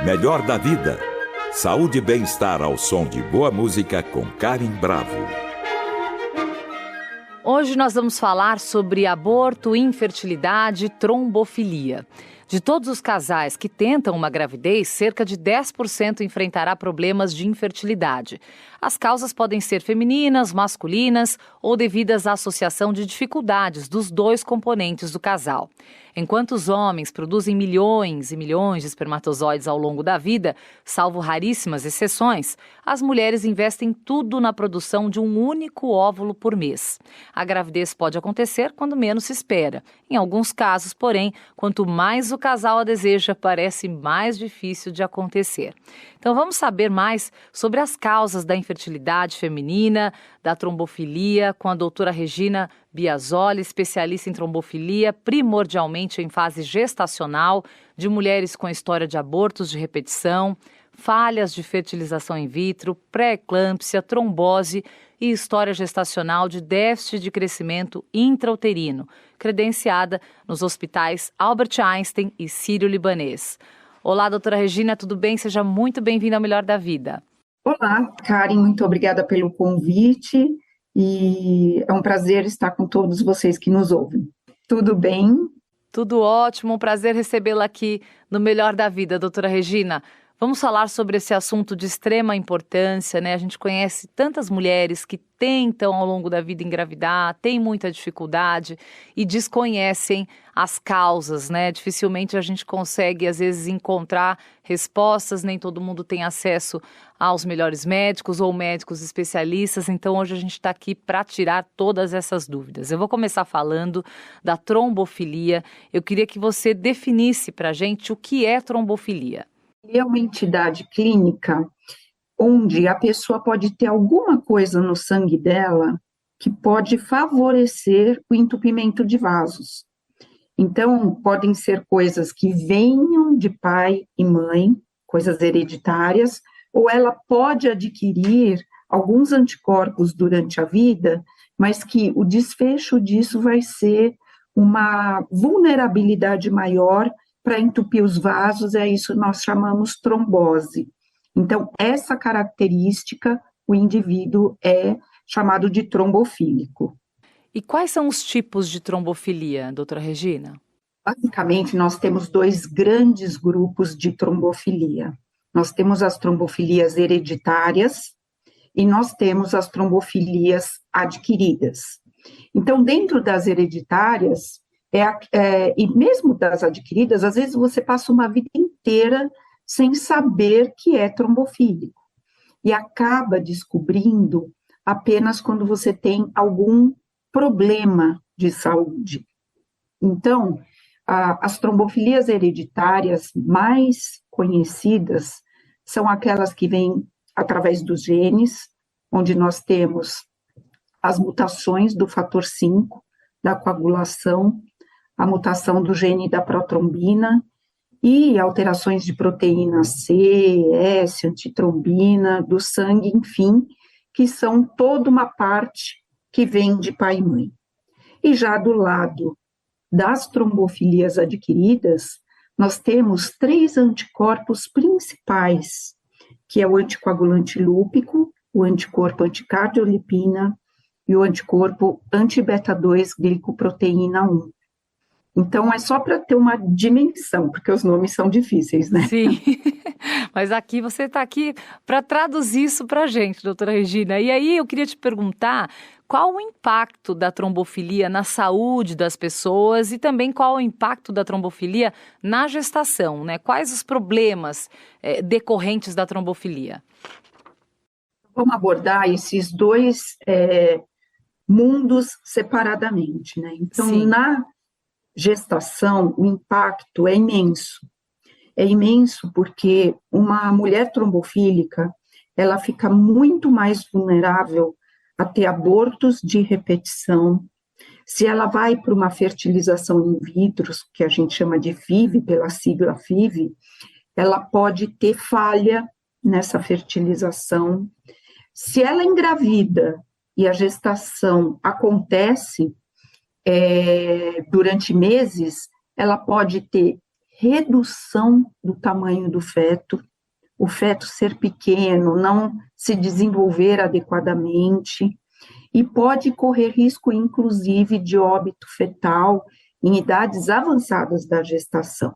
Melhor da Vida. Saúde e bem-estar ao som de boa música com Karen Bravo. Hoje nós vamos falar sobre aborto, infertilidade e trombofilia. De todos os casais que tentam uma gravidez, cerca de 10% enfrentará problemas de infertilidade. As causas podem ser femininas, masculinas ou devidas à associação de dificuldades dos dois componentes do casal. Enquanto os homens produzem milhões e milhões de espermatozoides ao longo da vida, salvo raríssimas exceções, as mulheres investem tudo na produção de um único óvulo por mês. A gravidez pode acontecer quando menos se espera. Em alguns casos, porém, quanto mais o casal a deseja, parece mais difícil de acontecer. Então vamos saber mais sobre as causas da infertilidade feminina, da trombofilia, com a doutora Regina Biasoli, especialista em trombofilia, primordialmente em fase gestacional, de mulheres com história de abortos de repetição, falhas de fertilização in vitro, pré-eclâmpsia, trombose e história gestacional de déficit de crescimento intrauterino, credenciada nos hospitais Albert Einstein e Sírio-Libanês. Olá, doutora Regina, tudo bem? Seja muito bem-vinda ao Melhor da Vida. Olá, Karen, muito obrigada pelo convite e é um prazer estar com todos vocês que nos ouvem. Tudo bem? Tudo ótimo, um prazer recebê-la aqui no Melhor da Vida, doutora Regina. Vamos falar sobre esse assunto de extrema importância, né? A gente conhece tantas mulheres que tentam ao longo da vida engravidar, têm muita dificuldade e desconhecem as causas, né? Dificilmente a gente consegue, às vezes, encontrar respostas, nem todo mundo tem acesso aos melhores médicos ou médicos especialistas, então hoje a gente está aqui para tirar todas essas dúvidas. Eu vou começar falando da trombofilia. Eu queria que você definisse para a gente o que é trombofilia. É uma entidade clínica onde a pessoa pode ter alguma coisa no sangue dela que pode favorecer o entupimento de vasos. Então, podem ser coisas que venham de pai e mãe, coisas hereditárias, ou ela pode adquirir alguns anticorpos durante a vida, mas que o desfecho disso vai ser uma vulnerabilidade maior para entupir os vasos, é isso que nós chamamos trombose. Então, essa característica, o indivíduo é chamado de trombofílico. E quais são os tipos de trombofilia, doutora Regina? Basicamente, nós temos dois grandes grupos de trombofilia. Nós temos as trombofilias hereditárias e nós temos as trombofilias adquiridas. Então, dentro das hereditárias, e mesmo das adquiridas, às vezes você passa uma vida inteira sem saber que é trombofílico e acaba descobrindo apenas quando você tem algum problema de saúde. Então, as trombofilias hereditárias mais conhecidas são aquelas que vêm através dos genes, onde nós temos as mutações do fator 5, da coagulação, a mutação do gene da protrombina e alterações de proteína C, S, antitrombina, do sangue, enfim, que são toda uma parte que vem de pai e mãe. E já do lado das trombofilias adquiridas, nós temos 3 anticorpos principais, que é o anticoagulante lúpico, o anticorpo anticardiolipina e o anticorpo anti-beta-2 glicoproteína 1. Então, é só para ter uma dimensão, porque os nomes são difíceis, né? Sim, mas aqui você está aqui para traduzir isso para a gente, doutora Regina. E aí eu queria te perguntar qual o impacto da trombofilia na saúde das pessoas e também qual o impacto da trombofilia na gestação, né? Quais os problemas decorrentes da trombofilia? Vamos abordar esses dois mundos separadamente, né? Então, Sim. Na gestação, o impacto é imenso. É imenso porque uma mulher trombofílica, ela fica muito mais vulnerável a ter abortos de repetição. Se ela vai para uma fertilização in vitro, que a gente chama de FIV, pela sigla FIV, ela pode ter falha nessa fertilização. Se ela engravida e a gestação acontece durante meses, ela pode ter redução do tamanho do feto, o feto ser pequeno, não se desenvolver adequadamente, e pode correr risco, inclusive, de óbito fetal em idades avançadas da gestação,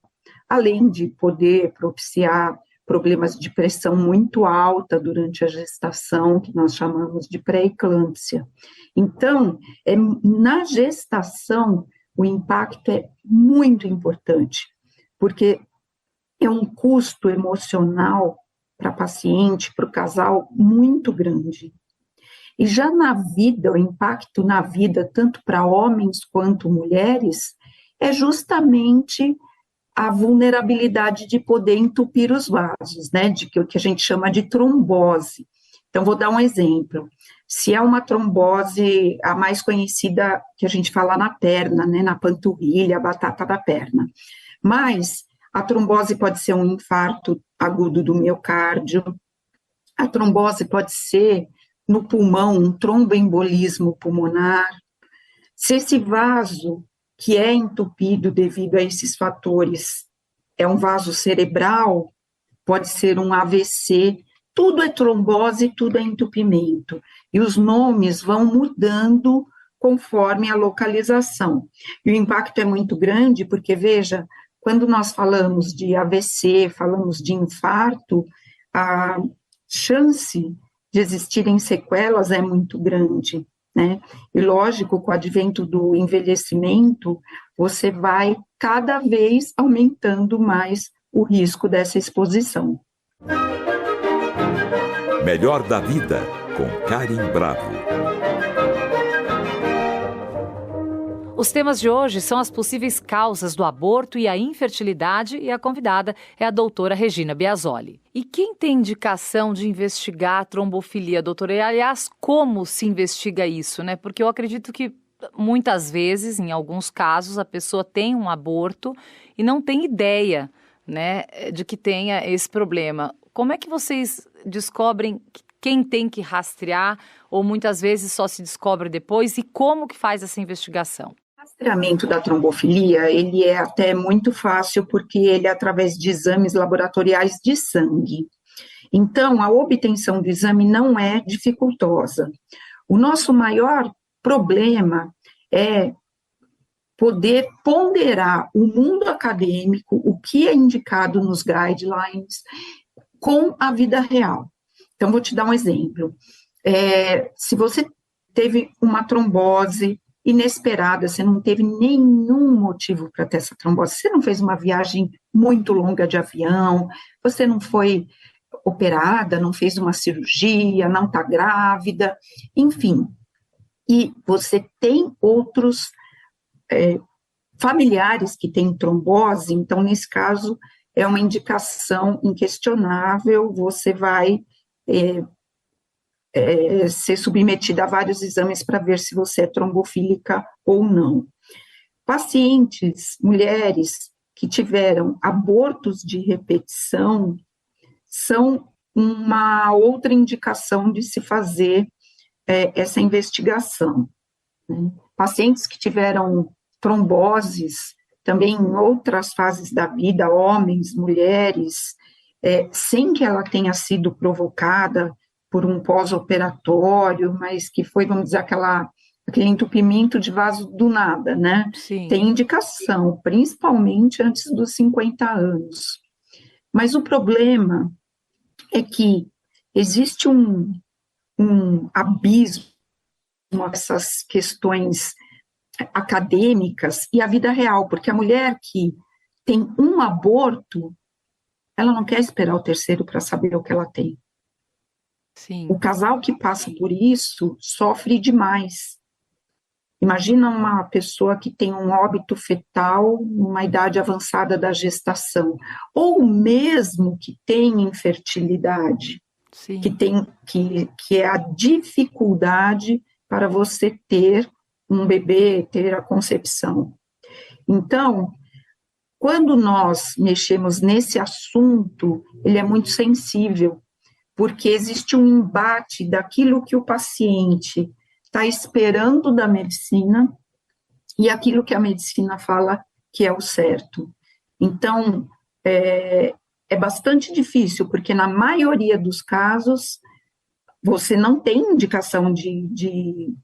além de poder propiciar problemas de pressão muito alta durante a gestação, que nós chamamos de pré-eclâmpsia. Então, na gestação, o impacto é muito importante, porque é um custo emocional para a paciente, para o casal, muito grande. E já na vida, o impacto na vida, tanto para homens quanto mulheres, é justamente a vulnerabilidade de poder entupir os vasos, né, de que a gente chama de trombose. Então, vou dar um exemplo. Se é uma trombose, a mais conhecida que a gente fala na perna, né, na panturrilha, a batata da perna. Mas a trombose pode ser um infarto agudo do miocárdio, a trombose pode ser no pulmão, um tromboembolismo pulmonar. Se esse vaso que é entupido devido a esses fatores é um vaso cerebral, pode ser um AVC, tudo é trombose, tudo é entupimento. E os nomes vão mudando conforme a localização. E o impacto é muito grande, porque, veja, quando nós falamos de AVC, falamos de infarto, a chance de existirem sequelas é muito grande, né? E lógico, com o advento do envelhecimento, você vai cada vez aumentando mais o risco dessa exposição. Melhor da Vida, com Karen Bravo. Os temas de hoje são as possíveis causas do aborto e a infertilidade, e a convidada é a doutora Regina Biasoli. E quem tem indicação de investigar a trombofilia, doutora? E, aliás, como se investiga isso, né? Porque eu acredito que muitas vezes, em alguns casos, a pessoa tem um aborto e não tem ideia, né, de que tenha esse problema. Como é que vocês descobrem quem tem que rastrear, ou muitas vezes só se descobre depois, e como que faz essa investigação? O rastreamento da trombofilia, ele é até muito fácil, porque ele é através de exames laboratoriais de sangue. Então, a obtenção do exame não é dificultosa. O nosso maior problema é poder ponderar o mundo acadêmico, o que é indicado nos guidelines, com a vida real. Então, vou te dar um exemplo. Se você teve uma trombose inesperada, você não teve nenhum motivo para ter essa trombose, você não fez uma viagem muito longa de avião, você não foi operada, não fez uma cirurgia, não está grávida, enfim. E você tem outros familiares que têm trombose, então, nesse caso, é uma indicação inquestionável, você vai ser submetida a vários exames para ver se você é trombofílica ou não. Pacientes, mulheres que tiveram abortos de repetição, são uma outra indicação de se fazer essa investigação, né? Pacientes que tiveram tromboses, também em outras fases da vida, homens, mulheres, sem que ela tenha sido provocada por um pós-operatório, mas que foi, vamos dizer, aquele entupimento de vaso do nada, né? Sim. Tem indicação, principalmente antes dos 50 anos. Mas o problema é que existe um abismo nessas questões acadêmicas e a vida real, porque a mulher que tem um aborto, ela não quer esperar o terceiro para saber o que ela tem. Sim. O casal que passa por isso sofre demais. Imagina uma pessoa que tem um óbito fetal numa idade avançada da gestação, ou mesmo que tem infertilidade, Sim. que é a dificuldade para você ter um bebê, ter a concepção. Então, quando nós mexemos nesse assunto, ele é muito sensível, porque existe um embate daquilo que o paciente está esperando da medicina e aquilo que a medicina fala que é o certo. Então, é bastante difícil, porque na maioria dos casos, você não tem indicação de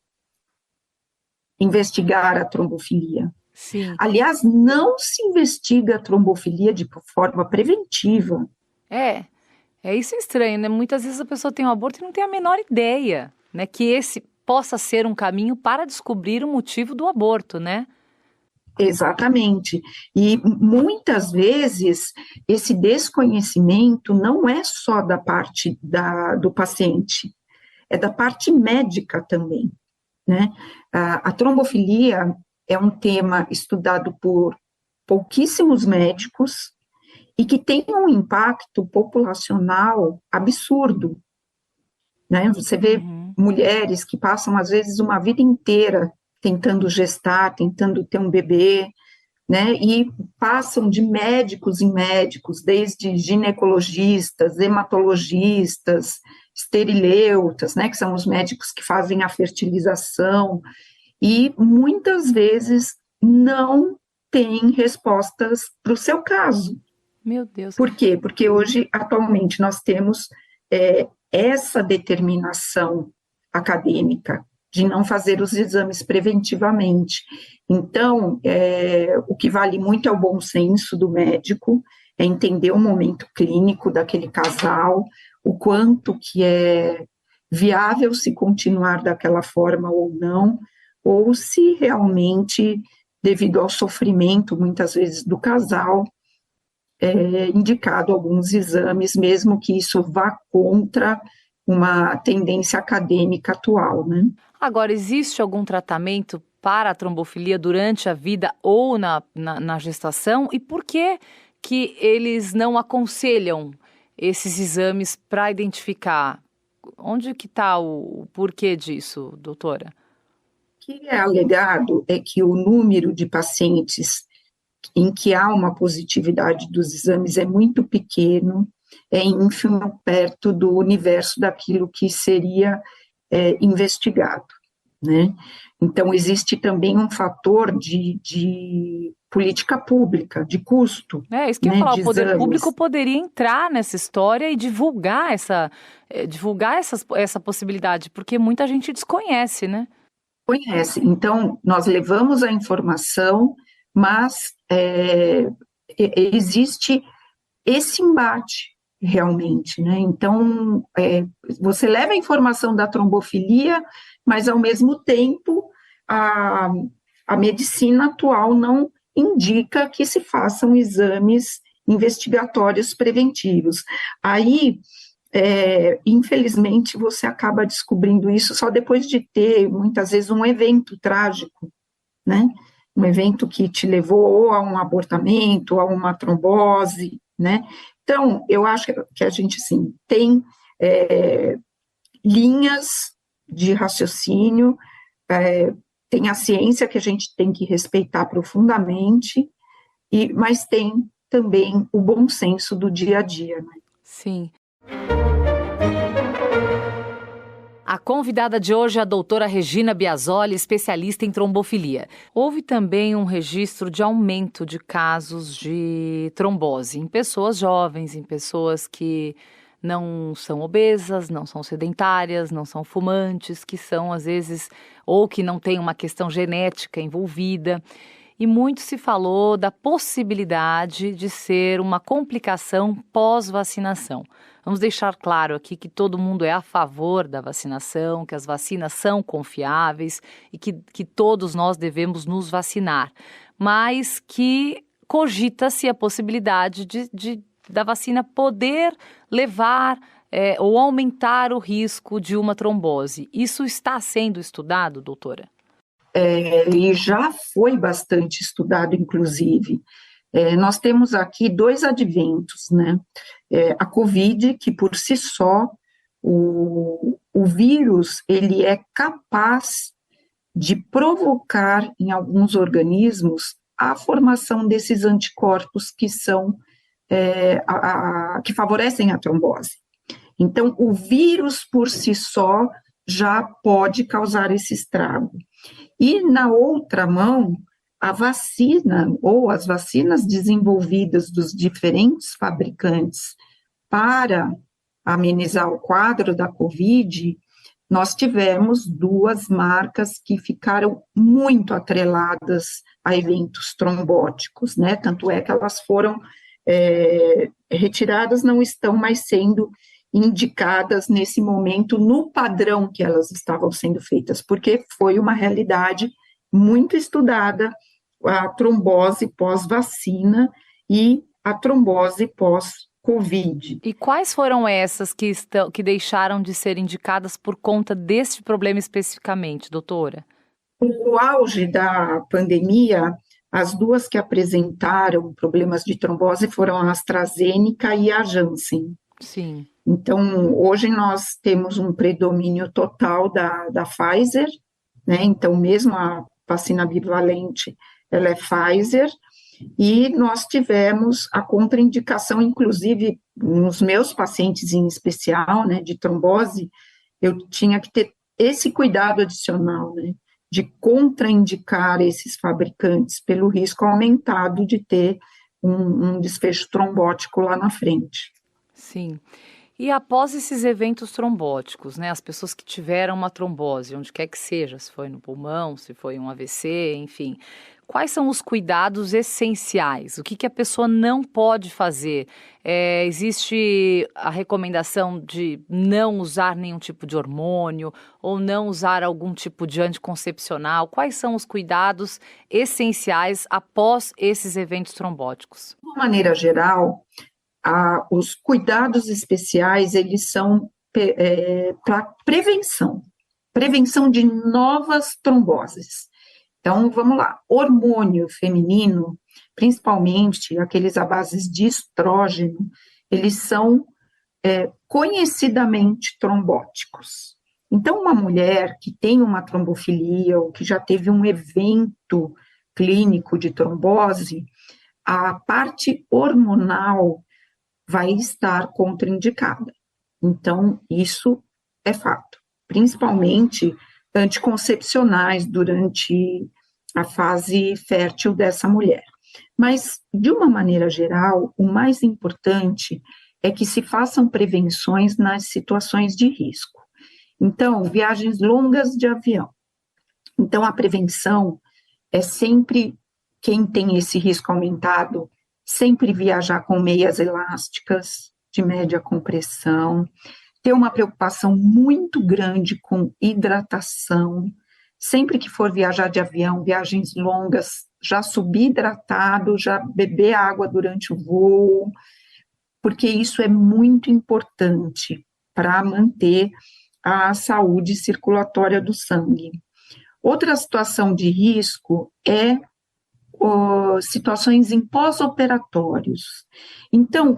investigar a trombofilia. Sim. Aliás, não se investiga a trombofilia de forma preventiva. Isso estranho, né? Muitas vezes a pessoa tem um aborto e não tem a menor ideia, né? Que esse possa ser um caminho para descobrir o motivo do aborto, né? Exatamente. E muitas vezes esse desconhecimento não é só da parte do paciente, é da parte médica também, né? A trombofilia é um tema estudado por pouquíssimos médicos e que tem um impacto populacional absurdo, né? Você vê mulheres que passam, às vezes, uma vida inteira tentando gestar, tentando ter um bebê, né? E passam de médicos em médicos, desde ginecologistas, hematologistas, esterileutas, né? Que são os médicos que fazem a fertilização, e muitas vezes não têm respostas para o seu caso. Meu Deus. Por quê? Porque hoje, atualmente, nós temos essa determinação acadêmica de não fazer os exames preventivamente. Então, o que vale muito é o bom senso do médico, é entender o momento clínico daquele casal, o quanto que é viável se continuar daquela forma ou não, ou se realmente, devido ao sofrimento, muitas vezes, do casal, indicado alguns exames, mesmo que isso vá contra uma tendência acadêmica atual, né? Agora, existe algum tratamento para a trombofilia durante a vida ou na gestação? E por que eles não aconselham esses exames para identificar? Onde que está o porquê disso, doutora? O que é alegado é que o número de pacientes em que há uma positividade dos exames é muito pequeno, é ínfimo perto do universo daquilo que seria investigado, né? Então, existe também um fator de política pública, de custo. Isso que eu ia falar, o poder público poderia entrar nessa história e divulgar essa possibilidade, porque muita gente desconhece, né? Conhece. Então, nós levamos a informação, mas existe esse embate realmente, né? Então, você leva a informação da trombofilia, mas ao mesmo tempo a medicina atual não indica que se façam exames investigatórios preventivos. Aí, infelizmente, você acaba descobrindo isso só depois de ter, muitas vezes, um evento trágico, né? Um evento que te levou ou a um abortamento, ou a uma trombose, né? Então, eu acho que a gente, assim, tem linhas de raciocínio, tem a ciência que a gente tem que respeitar profundamente, mas tem também o bom senso do dia a dia, né? Sim. A convidada de hoje é a doutora Regina Biasoli, especialista em trombofilia. Houve também um registro de aumento de casos de trombose em pessoas jovens, em pessoas que não são obesas, não são sedentárias, não são fumantes, que são, às vezes, ou que não têm uma questão genética envolvida. E muito se falou da possibilidade de ser uma complicação pós-vacinação. Vamos deixar claro aqui que todo mundo é a favor da vacinação, que as vacinas são confiáveis e que todos nós devemos nos vacinar, mas que cogita-se a possibilidade da vacina poder levar ou aumentar o risco de uma trombose. Isso está sendo estudado, doutora? E já foi bastante estudado, inclusive. Nós temos aqui dois adventos, né? A Covid, que por si só, o vírus, ele é capaz de provocar em alguns organismos a formação desses anticorpos que são, que favorecem a trombose. Então, o vírus por si só já pode causar esse estrago. E na outra mão, a vacina ou as vacinas desenvolvidas dos diferentes fabricantes para amenizar o quadro da Covid, nós tivemos 2 marcas que ficaram muito atreladas a eventos trombóticos, né? Tanto é que elas foram retiradas, não estão mais sendo indicadas nesse momento no padrão que elas estavam sendo feitas, porque foi uma realidade muito estudada, a trombose pós-vacina e a trombose pós-Covid. E quais foram essas que deixaram de ser indicadas por conta deste problema especificamente, doutora? No auge da pandemia, as 2 que apresentaram problemas de trombose foram a AstraZeneca e a Janssen. Sim. Então, hoje nós temos um predomínio total da Pfizer, né? Então, mesmo a vacina bivalente, ela é Pfizer, e nós tivemos a contraindicação, inclusive, nos meus pacientes em especial, né, de trombose, eu tinha que ter esse cuidado adicional, né, de contraindicar esses fabricantes pelo risco aumentado de ter um desfecho trombótico lá na frente. Sim. E após esses eventos trombóticos, né, as pessoas que tiveram uma trombose, onde quer que seja, se foi no pulmão, se foi um AVC, enfim, quais são os cuidados essenciais? O que a pessoa não pode fazer? Existe a recomendação de não usar nenhum tipo de hormônio ou não usar algum tipo de anticoncepcional? Quais são os cuidados essenciais após esses eventos trombóticos? De uma maneira geral, os cuidados especiais, eles são para prevenção de novas tromboses. Então, vamos lá, hormônio feminino, principalmente aqueles à base de estrógeno, eles são conhecidamente trombóticos. Então, uma mulher que tem uma trombofilia ou que já teve um evento clínico de trombose, a parte hormonal vai estar contraindicada. Então, isso é fato, principalmente anticoncepcionais durante a fase fértil dessa mulher. Mas, de uma maneira geral, o mais importante é que se façam prevenções nas situações de risco. Então, viagens longas de avião. Então, a prevenção é sempre, quem tem esse risco aumentado, sempre viajar com meias elásticas, de média compressão, ter uma preocupação muito grande com hidratação, sempre que for viajar de avião, viagens longas, já subir hidratado, já beber água durante o voo, porque isso é muito importante para manter a saúde circulatória do sangue. Outra situação de risco é situações em pós-operatórios. Então,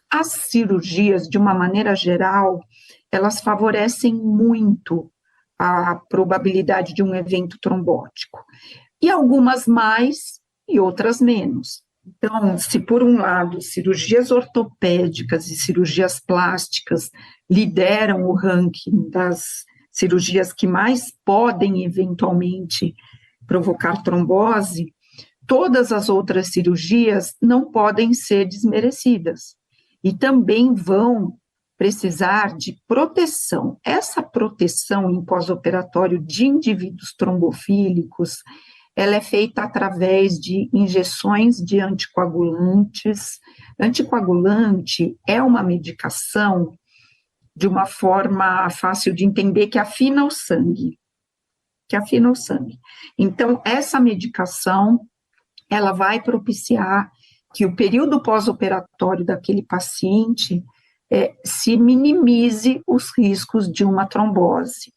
as cirurgias, de uma maneira geral, elas favorecem muito a probabilidade de um evento trombótico. E algumas mais e outras menos. Então, se por um lado cirurgias ortopédicas e cirurgias plásticas lideram o ranking das cirurgias que mais podem eventualmente provocar trombose, todas as outras cirurgias não podem ser desmerecidas e também vão precisar de proteção. Essa proteção em pós-operatório de indivíduos trombofílicos, ela é feita através de injeções de anticoagulantes. Anticoagulante é uma medicação de uma forma fácil de entender que afina o sangue. Então, essa medicação ela vai propiciar que o período pós-operatório daquele paciente se minimize os riscos de uma trombose.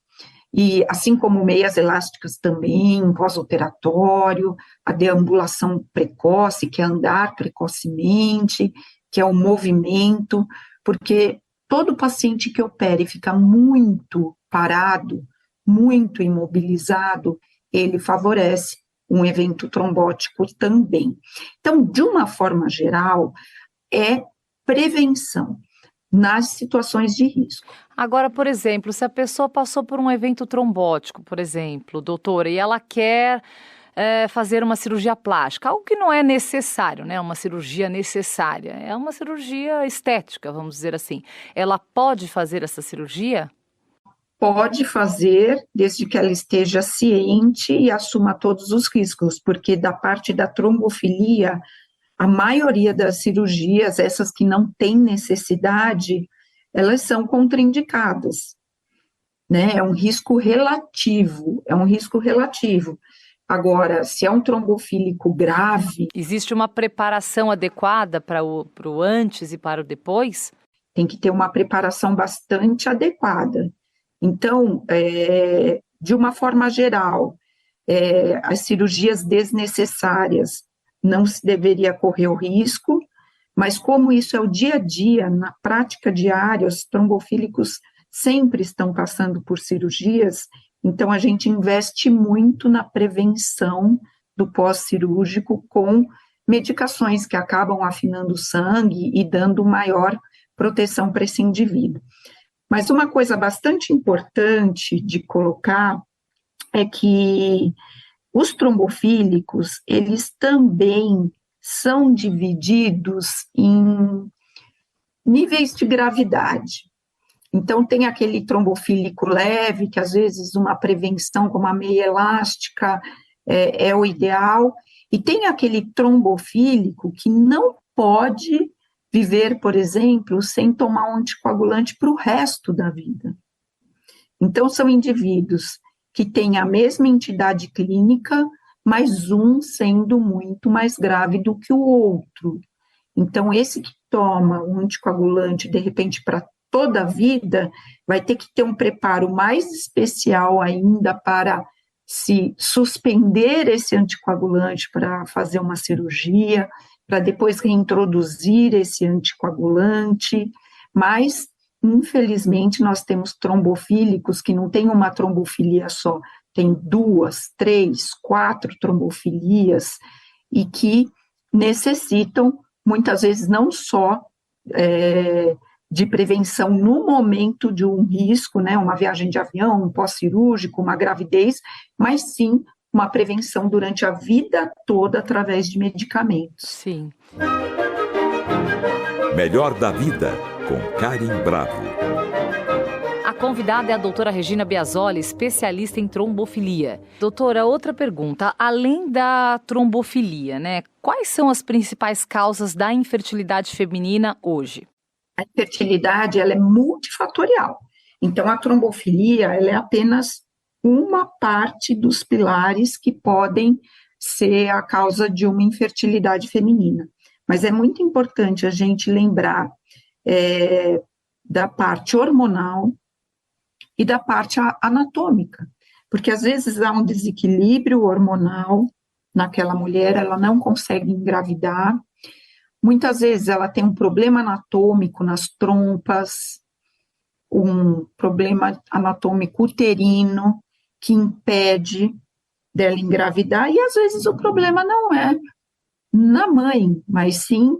E assim como meias elásticas também, pós-operatório, a deambulação precoce, que é andar precocemente, que é o movimento, porque todo paciente que opera e fica muito parado, muito imobilizado, ele favorece um evento trombótico também. Então, de uma forma geral, é prevenção nas situações de risco. Agora, por exemplo, se a pessoa passou por um evento trombótico, por exemplo, doutora, e ela quer fazer uma cirurgia plástica, algo que não é necessário, né? Uma cirurgia necessária, é uma cirurgia estética, vamos dizer assim. Ela pode fazer essa cirurgia? Pode fazer, desde que ela esteja ciente e assuma todos os riscos, porque da parte da trombofilia, a maioria das cirurgias, essas que não têm necessidade, elas são contraindicadas, né? É um risco relativo. Agora, se é um trombofílico grave... Existe uma preparação adequada para o antes e para o depois? Tem que ter uma preparação bastante adequada. Então, de uma forma geral, as cirurgias desnecessárias não se deveria correr o risco, mas como isso é o dia a dia, na prática diária, os trombofílicos sempre estão passando por cirurgias, então a gente investe muito na prevenção do pós-cirúrgico com medicações que acabam afinando o sangue e dando maior proteção para esse indivíduo. Mas uma coisa bastante importante de colocar é que os trombofílicos, eles também são divididos em níveis de gravidade. Então, tem aquele trombofílico leve, que às vezes uma prevenção com uma meia elástica é o ideal, e tem aquele trombofílico que não pode viver, por exemplo, sem tomar um anticoagulante para o resto da vida. Então, são indivíduos que têm a mesma entidade clínica, mas um sendo muito mais grave do que o outro. Então, esse que toma um anticoagulante, de repente, para toda a vida, vai ter que ter um preparo mais especial ainda para se suspender esse anticoagulante para fazer uma cirurgia, para depois reintroduzir esse anticoagulante, mas, infelizmente, nós temos trombofílicos que não têm uma trombofilia só, tem 2, 3, 4 trombofilias e que necessitam, muitas vezes, não só de prevenção no momento de um risco, né, uma viagem de avião, um pós-cirúrgico, uma gravidez, mas sim uma prevenção durante a vida toda através de medicamentos. Sim. Melhor da Vida, com Karen Bravo. A convidada é a doutora Regina Biasoli, especialista em trombofilia. Doutora, outra pergunta. Além da trombofilia, né, quais são as principais causas da infertilidade feminina hoje? A infertilidade, ela é multifatorial. Então, a trombofilia, ela é apenas uma parte dos pilares que podem ser a causa de uma infertilidade feminina. Mas é muito importante a gente lembrar da parte hormonal e da parte anatômica, porque às vezes há um desequilíbrio hormonal naquela mulher, ela não consegue engravidar, muitas vezes ela tem um problema anatômico nas trompas, um problema anatômico uterino, que impede dela engravidar, e às vezes o problema não é na mãe, mas sim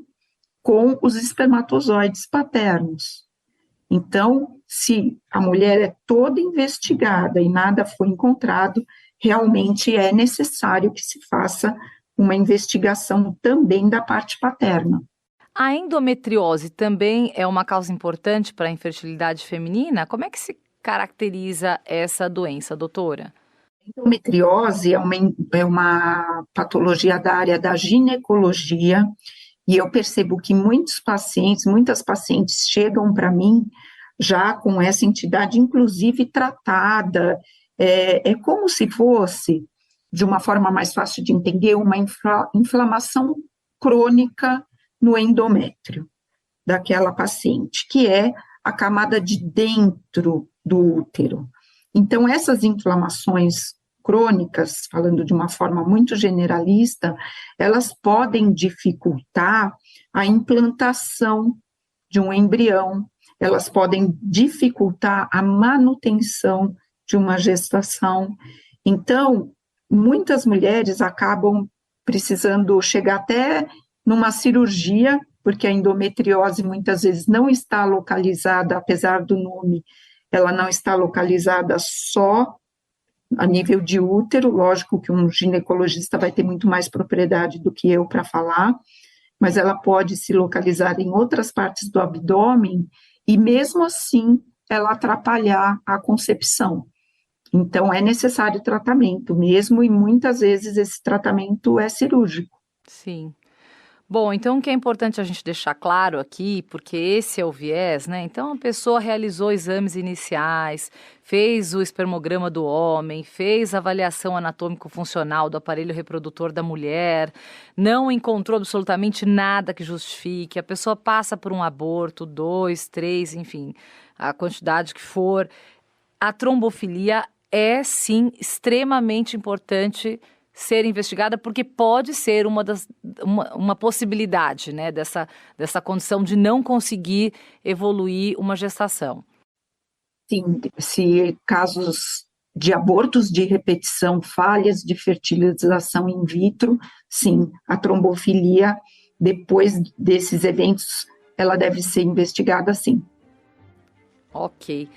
com os espermatozoides paternos. Então, se a mulher é toda investigada e nada foi encontrado, realmente é necessário que se faça uma investigação também da parte paterna. A endometriose também é uma causa importante para a infertilidade feminina? Como é que se caracteriza essa doença, doutora? A endometriose é uma patologia da área da ginecologia, e eu percebo que muitas pacientes chegam para mim já com essa entidade, inclusive tratada. É como se fosse, de uma forma mais fácil de entender, uma inflamação crônica no endométrio daquela paciente, que é a camada de dentro do útero. Então, essas inflamações crônicas, falando de uma forma muito generalista, elas podem dificultar a implantação de um embrião, elas podem dificultar a manutenção de uma gestação. Então, muitas mulheres acabam precisando chegar até numa cirurgia, porque a endometriose muitas vezes não está localizada, apesar do nome, ela não está localizada só a nível de útero, lógico que um ginecologista vai ter muito mais propriedade do que eu para falar, mas ela pode se localizar em outras partes do abdômen e mesmo assim ela atrapalhar a concepção. Então é necessário tratamento mesmo e muitas vezes esse tratamento é cirúrgico. Sim. Bom, então o que é importante a gente deixar claro aqui, porque esse é o viés, né? Então a pessoa realizou exames iniciais, fez o espermograma do homem, fez a avaliação anatômico-funcional do aparelho reprodutor da mulher, não encontrou absolutamente nada que justifique, a pessoa passa por um aborto, 2, 3, enfim, a quantidade que for. A trombofilia é, sim, extremamente importante ser investigada, porque pode ser uma possibilidade, né, dessa condição de não conseguir evoluir uma gestação. Sim, se casos de abortos de repetição, falhas de fertilização in vitro, sim, a trombofilia, depois desses eventos, ela deve ser investigada, sim. Ok.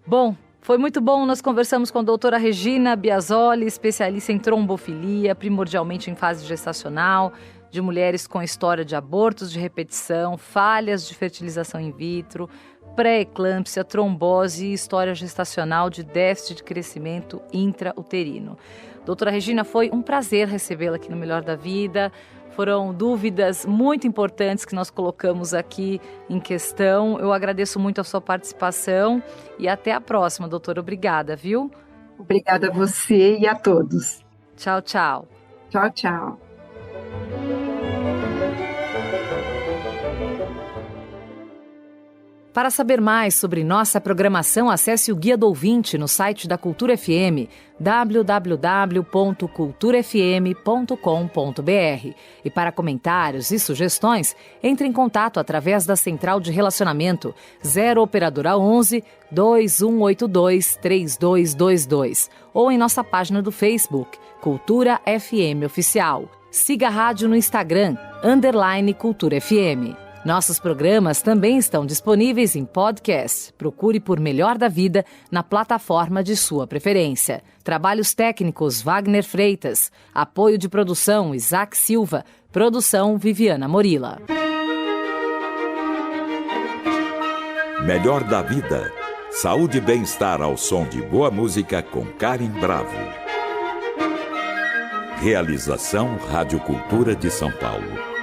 Bom, foi muito bom, nós conversamos com a doutora Regina Biasoli, especialista em trombofilia, primordialmente em fase gestacional, de mulheres com história de abortos de repetição, falhas de fertilização in vitro, pré-eclâmpsia, trombose e história gestacional de déficit de crescimento intrauterino. Doutora Regina, foi um prazer recebê-la aqui no Melhor da Vida. Foram dúvidas muito importantes que nós colocamos aqui em questão. Eu agradeço muito a sua participação e até a próxima, doutora. Obrigada, viu? Obrigada a você e a todos. Tchau, tchau. Tchau, tchau. Para saber mais sobre nossa programação, acesse o Guia do Ouvinte no site da Cultura FM, www.culturafm.com.br. E para comentários e sugestões, entre em contato através da Central de Relacionamento 0 Operadora 11 2182 3222 ou em nossa página do Facebook, Cultura FM Oficial. Siga a rádio no Instagram, _Cultura FM. Nossos programas também estão disponíveis em podcast. Procure por Melhor da Vida na plataforma de sua preferência. Trabalhos técnicos Wagner Freitas. Apoio de produção Isaac Silva. Produção Viviana Morila. Melhor da Vida. Saúde e bem-estar ao som de boa música com Karen Bravo. Realização Rádio Cultura de São Paulo.